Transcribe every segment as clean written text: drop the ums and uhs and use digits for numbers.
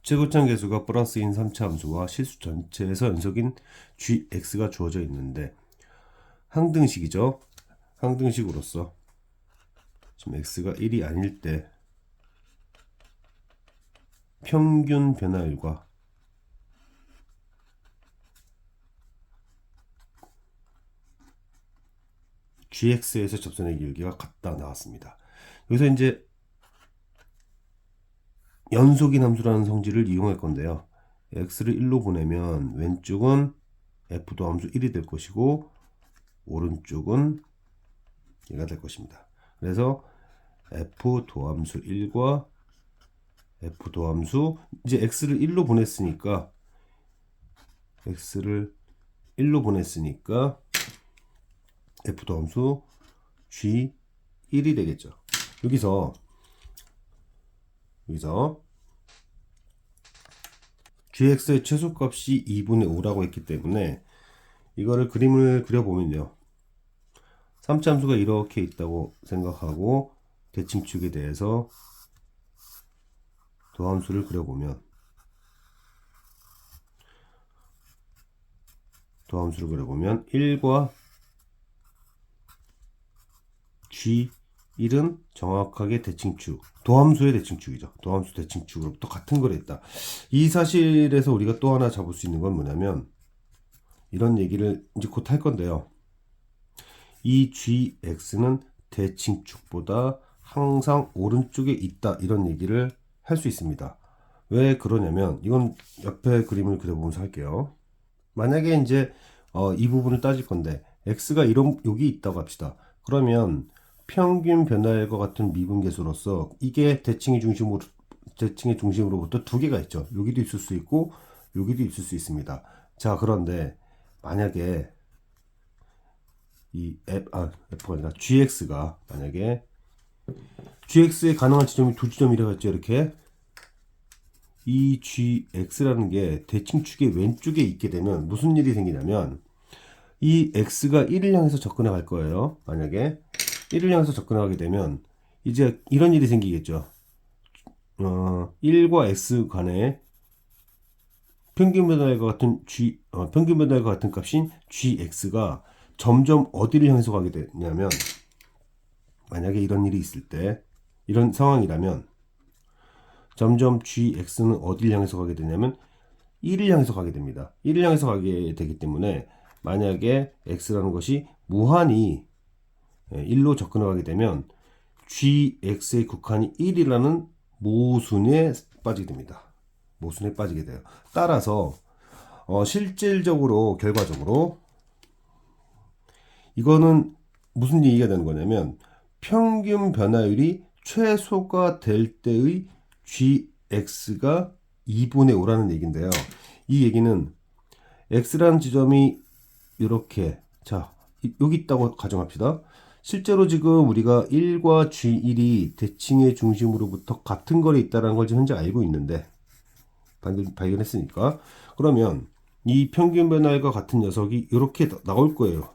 최고점 계수가 플러스인 3차 함수와 실수 전체에서 연속인 gx가 주어져 있는데 항등식이죠. 항등식으로서 지금 x가 1이 아닐 때 평균 변화율과 gx에서 접선의 기울기가 같다 나왔습니다. 여기서 이제 연속인 함수라는 성질을 이용할 건데요. x를 1로 보내면 왼쪽은 f도 함수 1이 될 것이고 오른쪽은 얘가 될 것입니다. 그래서 f 도함수 1과 f 도함수 이제 x를 1로 보냈으니까 f 도함수 g1이 되겠죠. 여기서 gx의 최소값이 2분의 5라고 했기 때문에 이거를 그림을 그려보면요. 3차 함수가 이렇게 있다고 생각하고 대칭축에 대해서 도함수를 그려보면 1과 g1은 정확하게 대칭축, 도함수의 대칭축이죠. 도함수 대칭축으로부터 같은 걸 했다. 이 사실에서 우리가 또 하나 잡을 수 있는 건 뭐냐면 이런 얘기를 이제 곧 할 건데요. 이 gx는 대칭축보다 항상 오른쪽에 있다 이런 얘기를 할 수 있습니다. 왜 그러냐면 이건 옆에 그림을 그려보면서 할게요. 만약에 이제 이 부분을 따질 건데 x가 여기 있다고 합시다. 그러면 평균 변화율과 같은 미분계수로서 이게 대칭의 중심으로부터 두 개가 있죠. 여기도 있을 수 있고 여기도 있을 수 있습니다. 자, 그런데 만약에 이 F가 아니라 gx가 만약에 gx의 가능한 지점이 두 지점이라고 했죠. 이렇게 이 gx라는 게 대칭축의 왼쪽에 있게 되면 무슨 일이 생기냐면 이 x가 1을 향해서 접근해 갈 거예요. 만약에 1을 향해서 접근해 가게 되면 이제 이런 일이 생기겠죠. 1과 x 간의 평균 변화율과 같은 값인 gx가 점점 어디를 향해서 가게 되냐면 만약에 이런 일이 있을 때 이런 상황이라면 점점 gx는 어디를 향해서 가게 되냐면 1을 향해서 가게 됩니다. 1을 향해서 가게 되기 때문에 만약에 x라는 것이 무한히 1로 접근하게 되면 gx의 극한이 1이라는 모순에 빠지게 됩니다. 모순에 빠지게 돼요. 따라서 실질적으로 결과적으로 이거는 무슨 얘기가 되는 거냐면 평균 변화율이 최소가 될 때의 gx가 2분의 5라는 얘기인데요. 이 얘기는 x라는 지점이 이렇게 여기 있다고 가정합시다. 실제로 지금 우리가 1과 g1이 대칭의 중심으로부터 같은 거리에 있다는 걸 현재 알고 있는데 발견했으니까 그러면 이 평균 변화율과 같은 녀석이 이렇게 나올 거예요.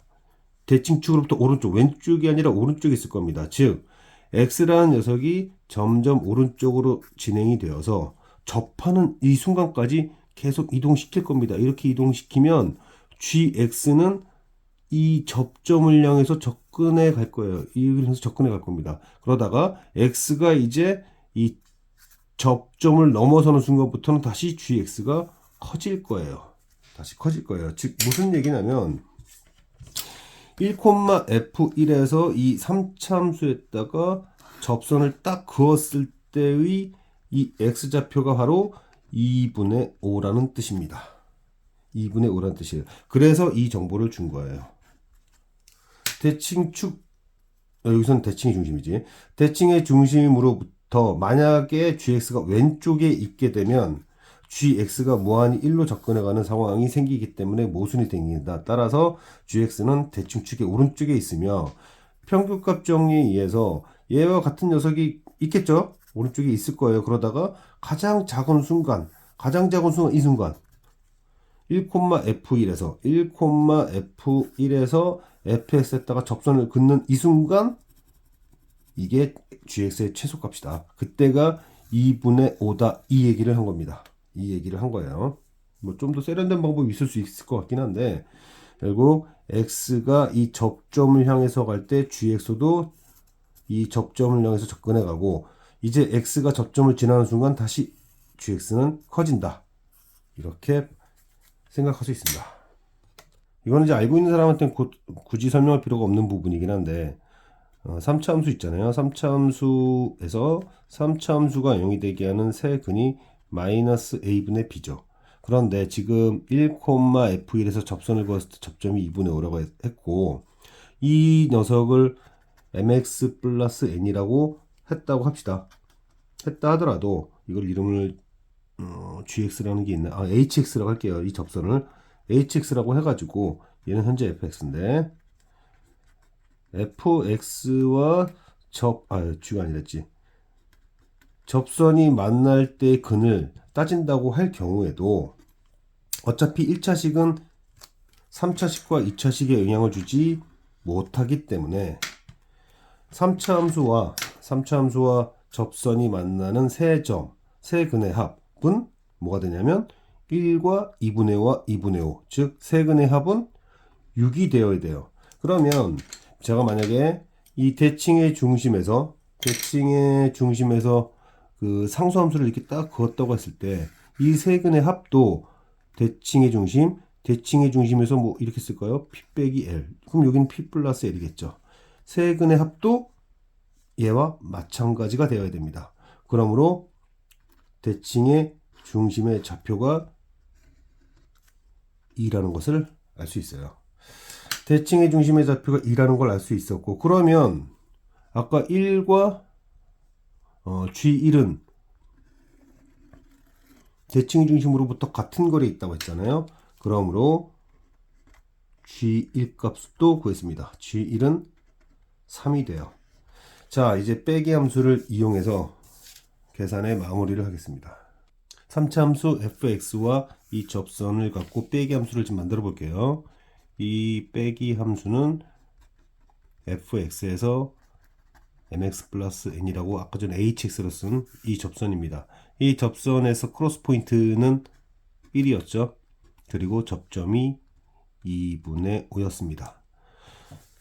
대칭축으로부터 오른쪽, 왼쪽이 아니라 오른쪽에 있을 겁니다. 즉 x라는 녀석이 점점 오른쪽으로 진행이 되어서 접하는 이 순간까지 계속 이동시킬 겁니다. 이렇게 이동시키면 gx는 이 접점을 향해서 접근해 갈 거예요. 이에서 접근해 갈 겁니다. 그러다가 x가 이제 이 접점을 넘어서는 순간부터는 다시 gx가 커질 거예요. 다시 커질 거예요. 즉 무슨 얘기냐면 1,f1에서 이 3참수에다가 접선을 딱 그었을 때의 이 x좌표가 바로 2분의 5라는 뜻입니다. 2분의 5라는 뜻이에요. 그래서 이 정보를 준 거예요. 대칭축, 여기서는 대칭의 중심이지. 대칭의 중심으로부터 만약에 gx가 왼쪽에 있게 되면 gx가 무한히 1로 접근해가는 상황이 생기기 때문에 모순이 생긴다. 따라서 gx는 대칭축의 오른쪽에 있으며 평균값 정리에 의해서 얘와 같은 녀석이 있겠죠? 오른쪽에 있을 거예요. 그러다가 가장 작은 순간 이 순간 1,f1에서 fx에다가 접선을 긋는 이 순간 이게 gx의 최소값이다. 그때가 2분의 5다. 이 얘기를 한 겁니다. 이 얘기를 한 거예요. 뭐 좀 더 세련된 방법이 있을 수 있을 것 같긴 한데, 결국 x가 이 접점을 향해서 갈 때 gx도 이 접점을 향해서 접근해 가고, 이제 x가 접점을 지나는 순간 다시 gx는 커진다. 이렇게 생각할 수 있습니다. 이거는 이제 알고 있는 사람한테는 굳이 설명할 필요가 없는 부분이긴 한데, 3차 함수 있잖아요. 3차 함수에서 3차 함수가 0이 되게 하는 세 근이 마이너스 a분의 b죠. 그런데 지금 1,f1에서 접선을 그었을 때 접점이 2분의 5라고 했고, 이 녀석을 mx 플러스 n이라고 했다고 합시다. 했다 하더라도 이걸 이름을 gx라는 게 있나? hx라고 할게요. 이 접선을 hx라고 해가지고 얘는 현재 fx인데 fx와 g가 아니랬지. 접선이 만날 때 근을 따진다고 할 경우에도 어차피 1차식은 3차식과 2차식에 영향을 주지 못하기 때문에 3차 함수와 접선이 만나는 세 근의 합은 뭐가 되냐면 1과 2분의 5와 2분의 5, 즉 세 근의 합은 6이 되어야 돼요. 그러면 제가 만약에 이 대칭의 중심에서 그 상수함수를 이렇게 딱 그었다고 했을 때 이 세 근의 합도 대칭의 중심에서 뭐 이렇게 쓸까요? P 빼기 L. 그럼 여기는 P 플러스 L이겠죠. 세 근의 합도 얘와 마찬가지가 되어야 됩니다. 그러므로 대칭의 중심의 좌표가 2라는 것을 알 수 있어요. 대칭의 중심의 좌표가 2라는 걸 알 수 있었고, 그러면 아까 1과 G1은 대칭의 중심으로부터 같은 거리에 있다고 했잖아요. 그러므로 G1 값도 구했습니다. G1은 3이 돼요. 자, 이제 빼기 함수를 이용해서 계산의 마무리를 하겠습니다. 3차 함수 fx와 이 접선을 갖고 빼기 함수를 지금 만들어 볼게요. 이 빼기 함수는 fx에서 mx 플러스 n이라고 아까 전에 hx로 쓴 이 접선입니다. 이 접선에서 크로스 포인트는 1이었죠. 그리고 접점이 2분의 5였습니다.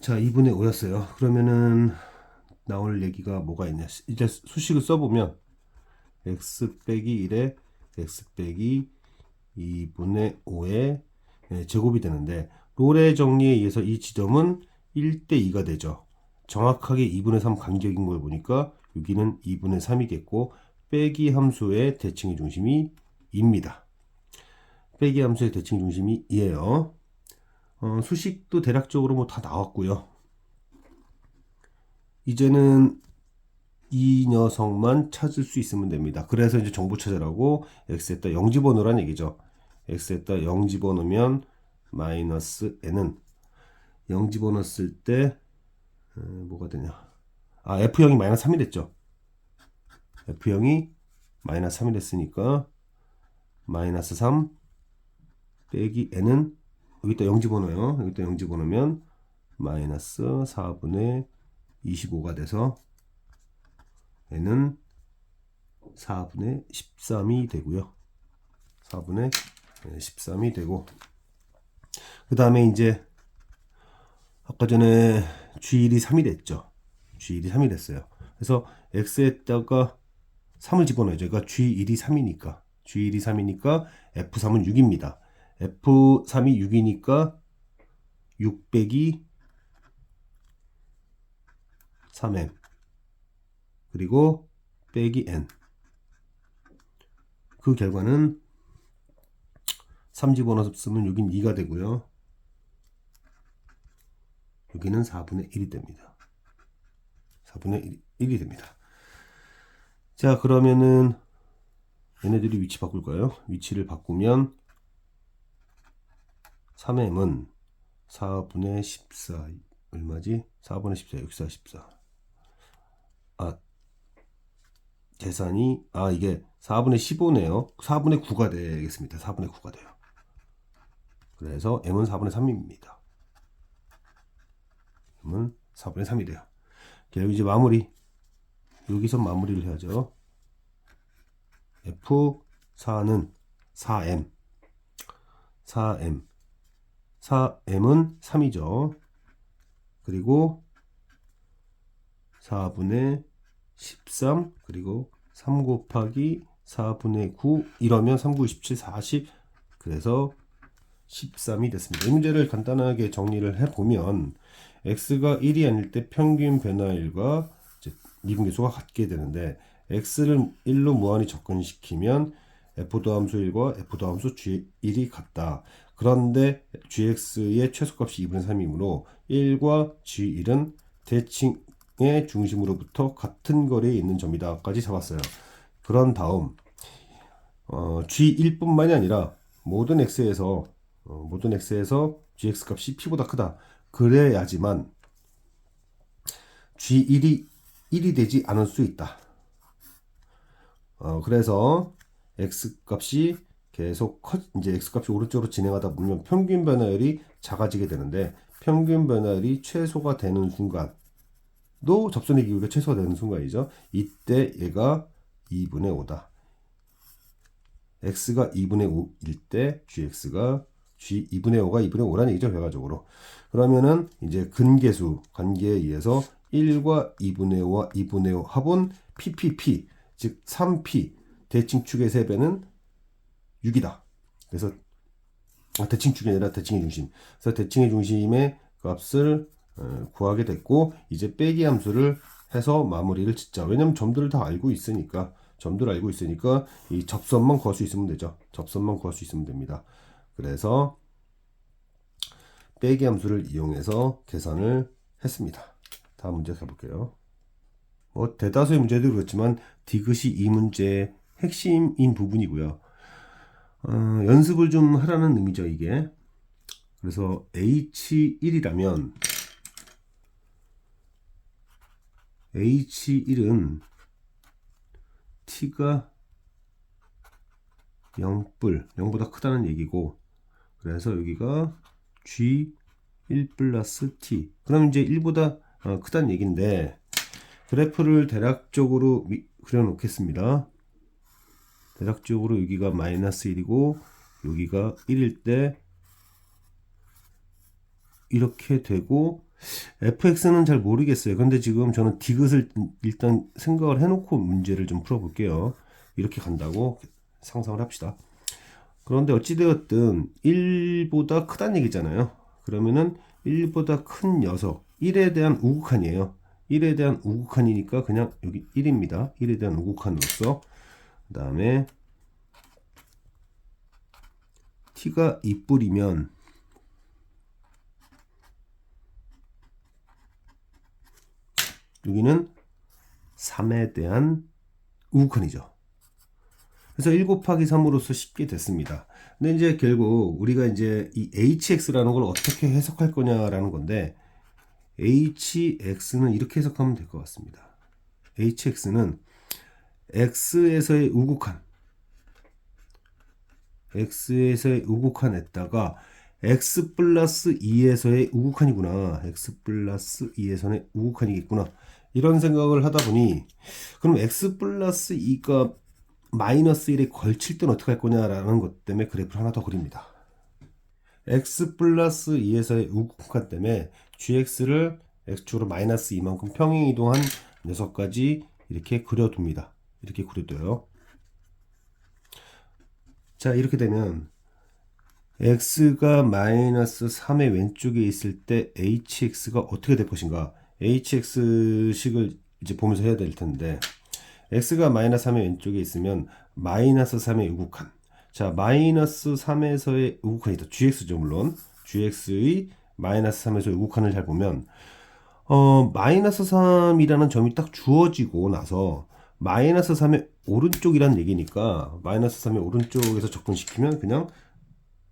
자, 2분의 5였어요. 그러면은 나올 얘기가 뭐가 있냐. 이제 수식을 써보면 x 빼기 1에 x 빼기 2분의 5의 제곱이 되는데, 롤의 정리에 의해서 이 지점은 1대 2가 되죠. 정확하게 2분의 3 간격인 걸 보니까 여기는 2분의 3이겠고, 빼기 함수의 대칭의 중심이 2입니다. 빼기 함수의 대칭 중심이 2예요. 수식도 대략적으로 뭐 다 나왔고요. 이제는 이 녀석만 찾을 수 있으면 됩니다. 그래서 이제 정보 찾으라고 x에다 0 집어넣으라는 얘기죠. x에다 0 집어넣으면 마이너스 n은 0 집어넣었을 때 뭐가 되냐. f0이 마이너스 3이 됐죠. f0이 마이너스 3이 됐으니까 마이너스 3 빼기 n은 여기다 0 집어넣어요. 여기다 0 집어넣으면 마이너스 4분의 25가 돼서 n은 4분의 13이 되고요. 4분의 13이 되고, 그 다음에 이제 아까 전에 G1이 3이 됐죠. G1이 3이 됐어요. 그래서 X에다가 3을 집어넣어야죠. 그러니까 G1이 3이니까 F3은 6입니다. F3이 6이니까 6 빼기 3M 그리고 빼기 N. 그 결과는 3 집어넣었으면 여긴 2가 되고요. 여기는 4분의 1이 됩니다. 4분의 1이 됩니다. 자, 그러면은 얘네들이 위치 바꿀까요? 위치를 바꾸면 3m은 4분의 14 얼마지? 4분의 14 64 14. 계산이 이게 4분의 15네요. 4분의 9가 되겠습니다. 4분의 9가 돼요. 그래서 m은 4분의 3입니다. m은 4분의 3이 돼요. 그리고 이제 여기서 마무리를 해야죠. F4는 4m 4m은 3이죠. 그리고 4분의 13 그리고 3 곱하기 4분의 9 이러면 3, 9, 17, 40 그래서 13이 됐습니다. 이 문제를 간단하게 정리를 해보면 x가 1이 아닐 때 평균 변화율과 미분계수가 같게 되는데 x를 1로 무한히 접근시키면 f 더함수 1과 f 더함수 g1이 같다. 그런데 gx의 최소값이 2분의 3이므로 1과 g1은 대칭의 중심으로부터 같은 거리에 있는 점이다 까지 잡았어요. 그런 다음 g1뿐만이 아니라 모든 x에서 gx 값이 p보다 크다. 그래야지만 g1이 1이 되지 않을 수 있다. 그래서 x 값이 계속 이제 x 값이 오른쪽으로 진행하다 보면 평균 변화율이 작아지게 되는데 평균 변화율이 최소가 되는 순간도 접선의 기울기가 최소가 되는 순간이죠. 이때 얘가 2분의 5다. x가 2분의 5일 때 gx가 2분의 5가 2분의 5라는 얘기죠. 결과적으로. 그러면은 이제 근계수 관계에 의해서 1과 2분의 5와 2분의 5 합은 PPP 즉 3P 대칭축의 3배는 6이다. 그래서 대칭축이 아니라 대칭의 중심. 그래서 대칭의 중심의 값을 구하게 됐고 이제 빼기 함수를 해서 마무리를 짓자. 왜냐면 점들을 다 알고 있으니까 이 접선만 구할 수 있으면 되죠. 접선만 구할 수 있으면 됩니다. 그래서 빼기 함수를 이용해서 계산을 했습니다. 다음 문제 가볼게요. 대다수의 문제도 그렇지만 디귿이 이 문제의 핵심인 부분이고요. 연습을 좀 하라는 의미죠, 이게. 그래서 H1이라면 H1은 T가 0보다 크다는 얘기고, 그래서 여기가 G1 플러스 T. 그럼 이제 1보다 크다는 얘기인데, 그래프를 대략적으로 그려 놓겠습니다. 대략적으로 여기가 마이너스 1이고 여기가 1일 때 이렇게 되고 fx는 잘 모르겠어요. 근데 지금 저는 디귿을 일단 생각을 해놓고 문제를 좀 풀어볼게요. 이렇게 간다고 상상을 합시다. 그런데 어찌되었든 1보다 크다는 얘기잖아요. 그러면은 1보다 큰 녀석 1에 대한 우극한이에요. 1에 대한 우극한이니까 그냥 여기 1입니다. 1에 대한 우극한으로서 그 다음에 t가 2뿔이면 여기는 3에 대한 우극한이죠. 그래서 1 곱하기 3으로서 쉽게 됐습니다. 근데 이제 결국 우리가 이제 이 hx라는 걸 어떻게 해석할 거냐라는 건데 hx는 이렇게 해석하면 될 것 같습니다. hx는 x에서의 우극한에다가 x 플러스 2에서의 우극한이구나. x 플러스 2에서의 우극한이겠구나. 이런 생각을 하다 보니 그럼 x 플러스 2가 마이너스 1에 걸칠 때는 어떻게 할 거냐라는 것 때문에 그래프를 하나 더 그립니다. x 플러스 2에서의 우극한 때문에 gx를 x축으로 마이너스 2만큼 평행이동한 녀석까지 이렇게 그려둡니다. 이렇게 그려둬요. 자, 이렇게 되면 x가 마이너스 3의 왼쪽에 있을 때 hx가 어떻게 될 것인가? hx식을 이제 보면서 해야 될 텐데 x가 마이너스 3의 왼쪽에 있으면 마이너스 3의 우극한. 자, 마이너스 3에서의 우극한이다. gx죠, 물론. gx의 마이너스 3에서의 우극한을 잘 보면 마이너스 3이라는 점이 딱 주어지고 나서 마이너스 3의 오른쪽이라는 얘기니까 마이너스 3의 오른쪽에서 접근시키면 그냥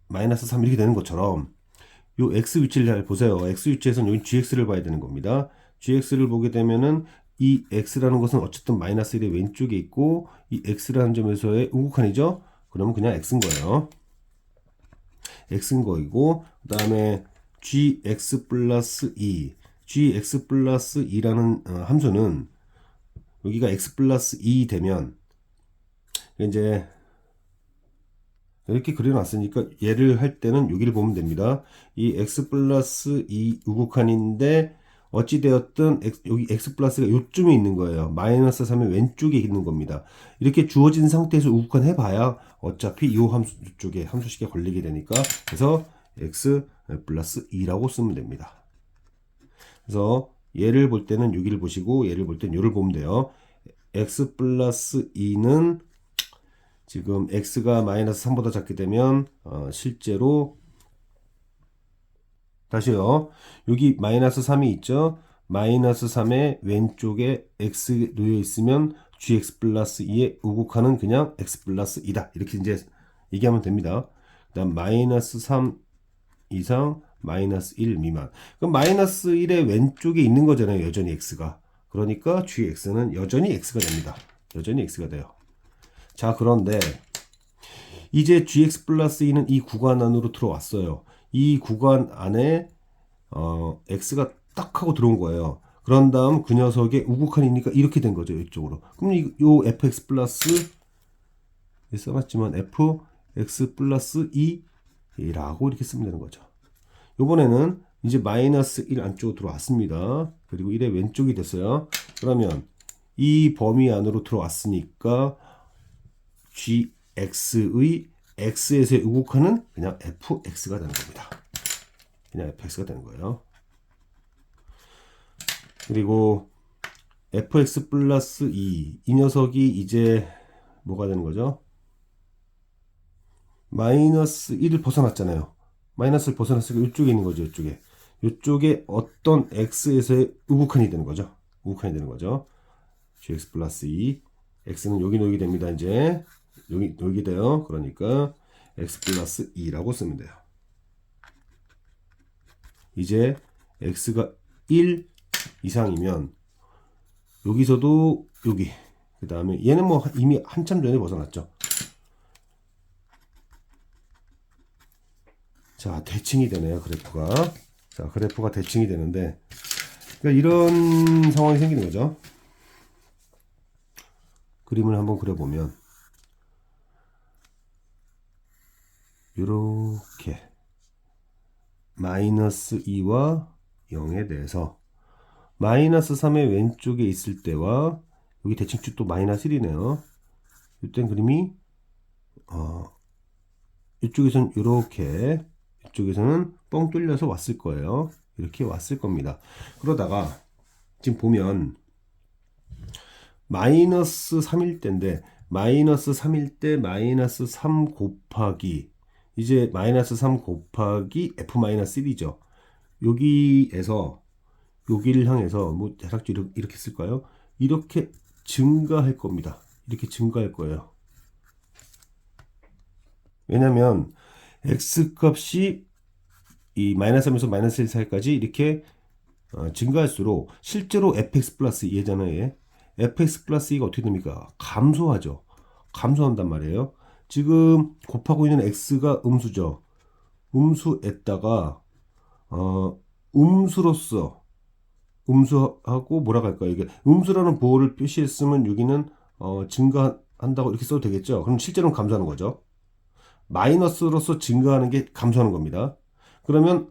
마이너스 3 이렇게 되는 것처럼 요 x 위치를 잘 보세요. x 위치에서는 여기 gx를 봐야 되는 겁니다. gx를 보게 되면은 이 x라는 것은 어쨌든 마이너스 1의 왼쪽에 있고 이 x라는 점에서의 우극한이죠. 그러면 그냥 x인 거예요. x인 거이고 그 다음에 gx 플러스 2 gx 플러스 2라는 함수는 여기가 x 플러스 2 되면 이제 이렇게 그려놨으니까 얘를 할 때는 여기를 보면 됩니다. 이 x 플러스 2 우극한인데 어찌되었든 여기 x 플러스가 요쯤에 있는 거예요. 마이너스 3의 왼쪽에 있는 겁니다. 이렇게 주어진 상태에서 우극한 해봐야 어차피 이 함수 쪽에 함수식에 걸리게 되니까 그래서 x 플러스 2라고 쓰면 됩니다. 그래서 얘를 볼 때는 여기를 보시고 얘를 볼 때는 얘를 보면 돼요. x 플러스 2는 지금 x가 마이너스 3보다 작게 되면 실제로 다시요. 여기 마이너스 3이 있죠. 마이너스 3의 왼쪽에 x 놓여 있으면 gx 플러스 2의 우극한은 그냥 x 플러스 2다. 이렇게 이제 얘기하면 됩니다. 그다음 마이너스 3 이상 마이너스 1 미만. 그럼 마이너스 1의 왼쪽에 있는 거잖아요. 여전히 x가. 그러니까 gx는 여전히 x가 됩니다. 여전히 x가 돼요. 자, 그런데 이제 gx 플러스 2는 이 구간 안으로 들어왔어요. 이 구간 안에 x가 딱 하고 들어온 거예요. 그런 다음 그 녀석의 우극한이니까 이렇게 된 거죠. 이쪽으로. 그럼 요 fx 플러스 써놨지만 fx 플러스 2라고 이렇게 쓰면 되는 거죠. 요번에는 이제 마이너스 1 안쪽으로 들어왔습니다. 그리고 1의 왼쪽이 됐어요. 그러면 이 범위 안으로 들어왔으니까 gx의 x에서의 우극한은 그냥 fx가 되는 겁니다. 그냥 fx가 되는 거예요. 그리고 fx 플러스 2, 이 녀석이 이제 뭐가 되는 거죠? 마이너스 1을 벗어났잖아요. 마이너스를 벗어났으니까 이쪽에 있는 거죠. 이쪽에. 이쪽에 어떤 x에서의 우극한이 되는 거죠. 우극한이 되는 거죠. gx 플러스 2, x는 여기 놓이게 됩니다. 이제 여기 놓이게 돼요. 그러니까 x 플러스 2라고 쓰면 돼요. 이제 x가 1 이상이면 여기서도 여기 그 다음에 얘는 뭐 이미 한참 전에 벗어났죠. 자, 대칭이 되네요. 그래프가. 자, 그래프가 대칭이 되는데 그러니까 이런 상황이 생기는 거죠. 그림을 한번 그려보면 이렇게 마이너스 2와 0에 대해서 마이너스 3의 왼쪽에 있을 때와 여기 대칭축 또 마이너스 1이네요. 이땐 그림이 이쪽에서는 이렇게 이쪽에서는 뻥 뚫려서 왔을 거예요. 이렇게 왔을 겁니다. 그러다가 지금 보면 마이너스 3일 때인데 마이너스 3일 때 마이너스 3 곱하기 이제 마이너스 3 곱하기 f-1이죠. 여기에서 여기를 향해서 뭐 대략적으로 이렇게 쓸까요? 이렇게 증가할 겁니다. 이렇게 증가할 거예요. 왜냐면 x 값이 이 마이너스 3에서 마이너스 1 사이까지 이렇게 증가할수록 실제로 fx 플러스 2잖아요. fx 플러스 2가 어떻게 됩니까? 감소하죠. 감소한단 말이에요. 지금 곱하고 있는 x가 음수죠. 음수에다가 음수로서 음수하고 뭐라고 할까요? 이게 음수라는 보호를 표시했으면 여기는 증가한다고 이렇게 써도 되겠죠. 그럼 실제로는 감소하는 거죠. 마이너스로서 증가하는 게 감소하는 겁니다. 그러면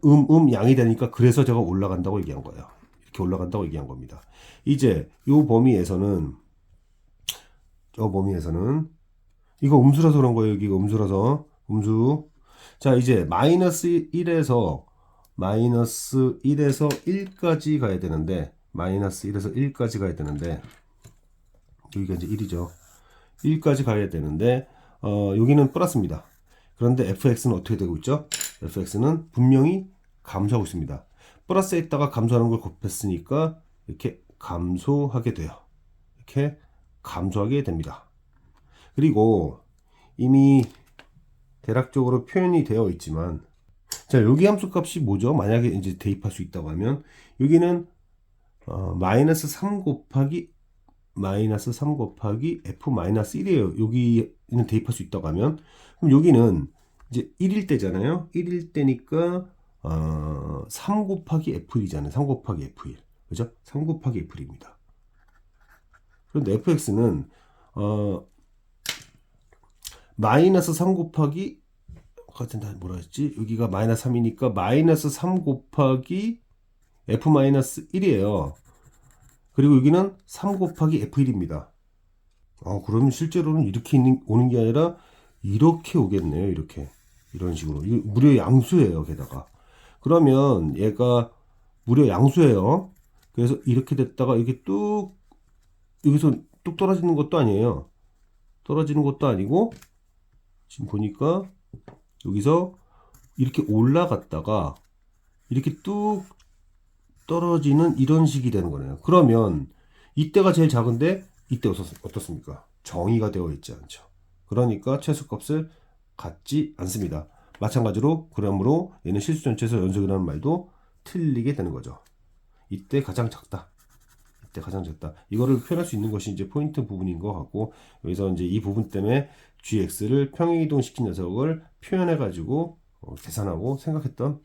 양이 되니까 그래서 제가 올라간다고 얘기한 거예요. 이렇게 올라간다고 얘기한 겁니다. 이제 이 범위에서는 이거 음수라서 그런 거예요. 여기가 음수라서 음수. 자, 이제 마이너스 1에서 1까지 가야 되는데 마이너스 1에서 1까지 가야 되는데 여기가 이제 1이죠. 1까지 가야 되는데 여기는 플러스입니다. 그런데 fx는 어떻게 되고 있죠? fx는 분명히 감소하고 있습니다. 플러스에다가 감소하는 걸 곱했으니까 이렇게 감소하게 돼요. 이렇게 감소하게 됩니다. 그리고 이미 대략적으로 표현이 되어 있지만 자, 여기 함수 값이 뭐죠? 만약에 이제 대입할 수 있다고 하면 여기는 마이너스 3 곱하기 f-1이에요. 여기는 대입할 수 있다고 하면 그럼 여기는 이제 1일 때잖아요. 1일 때니까 3 곱하기 f1이잖아요. 3 곱하기 f1. 그죠? 3 곱하기 f1입니다. 그런데 fx는 마이너스 3 곱하기 같은 다 뭐라 했지? 여기가 마이너스 3이니까 마이너스 3 곱하기 f 마이너스 1이에요. 그리고 여기는 3 곱하기 f1입니다. 그러면 실제로는 이렇게 오는 게 아니라 이렇게 오겠네요. 이렇게. 이런 식으로. 이거 무려 양수예요. 게다가. 그러면 얘가 무려 양수예요. 그래서 이렇게 됐다가 이게 뚝 여기서 뚝 떨어지는 것도 아니에요. 떨어지는 것도 아니고 지금 보니까 여기서 이렇게 올라갔다가 이렇게 뚝 떨어지는 이런 식이 되는 거네요. 그러면 이때가 제일 작은데 이때 어떻습니까? 정의가 되어 있지 않죠. 그러니까 최소값을 갖지 않습니다. 마찬가지로 그러므로 얘는 실수 전체에서 연속이라는 말도 틀리게 되는 거죠. 이때 가장 작다. 이때 가장 작다. 이거를 표현할 수 있는 것이 이제 포인트 부분인 것 같고 여기서 이제 이 부분 때문에 gx를 평행이동시킨 녀석을 표현해 가지고 계산하고 생각했던